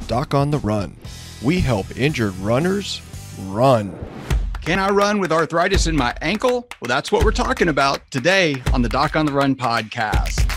Doc on the Run. We help injured runners run. Can I run with arthritis in my ankle? Well, that's what we're talking about today on the Doc on the Run podcast.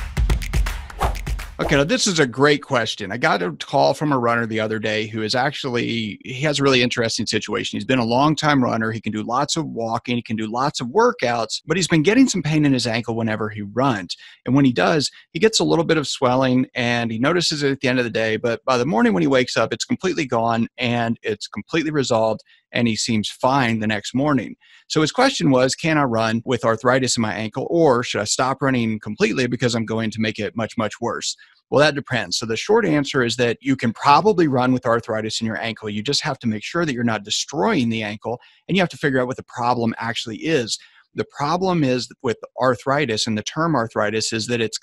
Okay, now this is a great question. I got a call from a runner the other day who is he has a really interesting situation. He's been a long-time runner. He can do lots of walking. He can do lots of workouts, but he's been getting some pain in his ankle whenever he runs. And when he does, he gets a little bit of swelling and he notices it at the end of the day. But by the morning when he wakes up, it's completely gone and it's completely resolved and he seems fine the next morning. So his question was, can I run with arthritis in my ankle or should I stop running completely because I'm going to make it much, much worse? Well, that depends. So the short answer is that you can probably run with arthritis in your ankle. You just have to make sure that you're not destroying the ankle and you have to figure out what the problem actually is. The problem is with arthritis, and the term arthritis is that it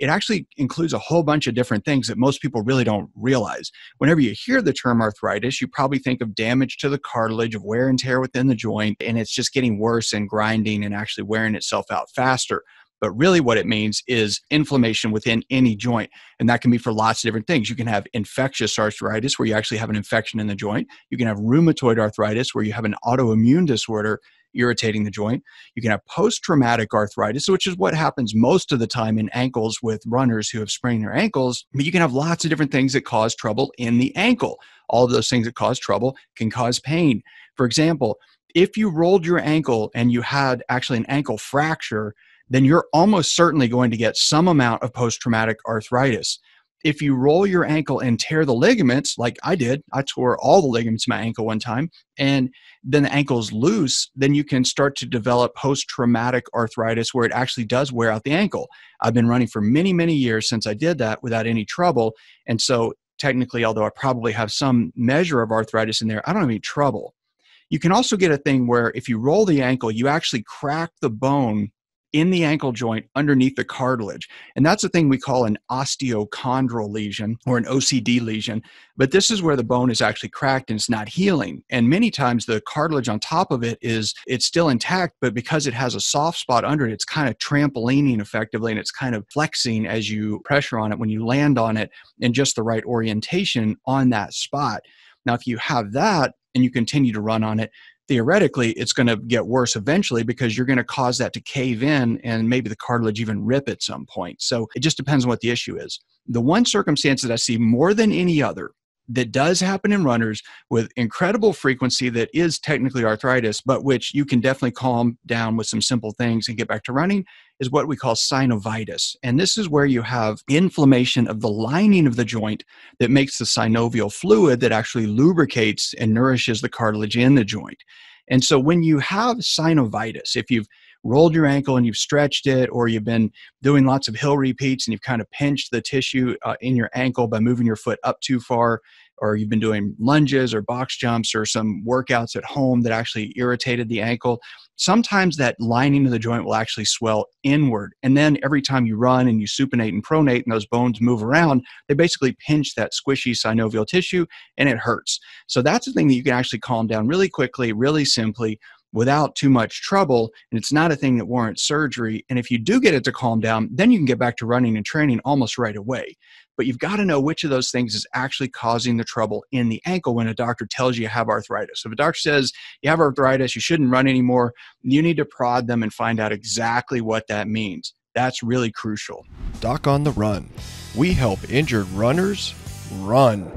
actually includes a whole bunch of different things that most people really don't realize. Whenever you hear the term arthritis, you probably think of damage to the cartilage, of wear and tear within the joint, and it's just getting worse and grinding and actually wearing itself out faster. But really what it means is inflammation within any joint. And that can be for lots of different things. You can have infectious arthritis where you actually have an infection in the joint. You can have rheumatoid arthritis where you have an autoimmune disorder irritating the joint. You can have post-traumatic arthritis, which is what happens most of the time in ankles with runners who have sprained their ankles. But you can have lots of different things that cause trouble in the ankle. All of those things that cause trouble can cause pain. For example, if you rolled your ankle and you had actually an ankle fracture, then you're almost certainly going to get some amount of post-traumatic arthritis. If you roll your ankle and tear the ligaments, like I did, I tore all the ligaments in my ankle one time, and then the ankle's loose, then you can start to develop post-traumatic arthritis where it actually does wear out the ankle. I've been running for many, many years since I did that without any trouble. And so technically, although I probably have some measure of arthritis in there, I don't have any trouble. You can also get a thing where if you roll the ankle, you actually crack the bone in the ankle joint underneath the cartilage. And that's a thing we call an osteochondral lesion or an OCD lesion. But this is where the bone is actually cracked and it's not healing. And many times the cartilage on top of it's still intact, but because it has a soft spot under it, it's kind of trampolining effectively and it's kind of flexing as you pressure on it when you land on it in just the right orientation on that spot. Now, if you have that and you continue to run on it, theoretically, it's going to get worse eventually because you're going to cause that to cave in and maybe the cartilage even rip at some point. So it just depends on what the issue is. The one circumstance that I see more than any other that does happen in runners with incredible frequency that is technically arthritis, but which you can definitely calm down with some simple things and get back to running, is what we call synovitis. And this is where you have inflammation of the lining of the joint that makes the synovial fluid that actually lubricates and nourishes the cartilage in the joint. And so when you have synovitis, if you've rolled your ankle and you've stretched it, or you've been doing lots of hill repeats and you've kind of pinched the tissue in your ankle by moving your foot up too far, or you've been doing lunges or box jumps or some workouts at home that actually irritated the ankle, sometimes that lining of the joint will actually swell inward. And then every time you run and you supinate and pronate and those bones move around, they basically pinch that squishy synovial tissue and it hurts. So that's the thing that you can actually calm down really quickly, really simply, without too much trouble, and it's not a thing that warrants surgery. And if you do get it to calm down, then you can get back to running and training almost right away. But you've got to know which of those things is actually causing the trouble in the ankle when a doctor tells you you have arthritis. So if a doctor says you have arthritis, you shouldn't run anymore, you need to prod them and find out exactly what that means. That's really crucial. Doc on the Run. We help injured runners run.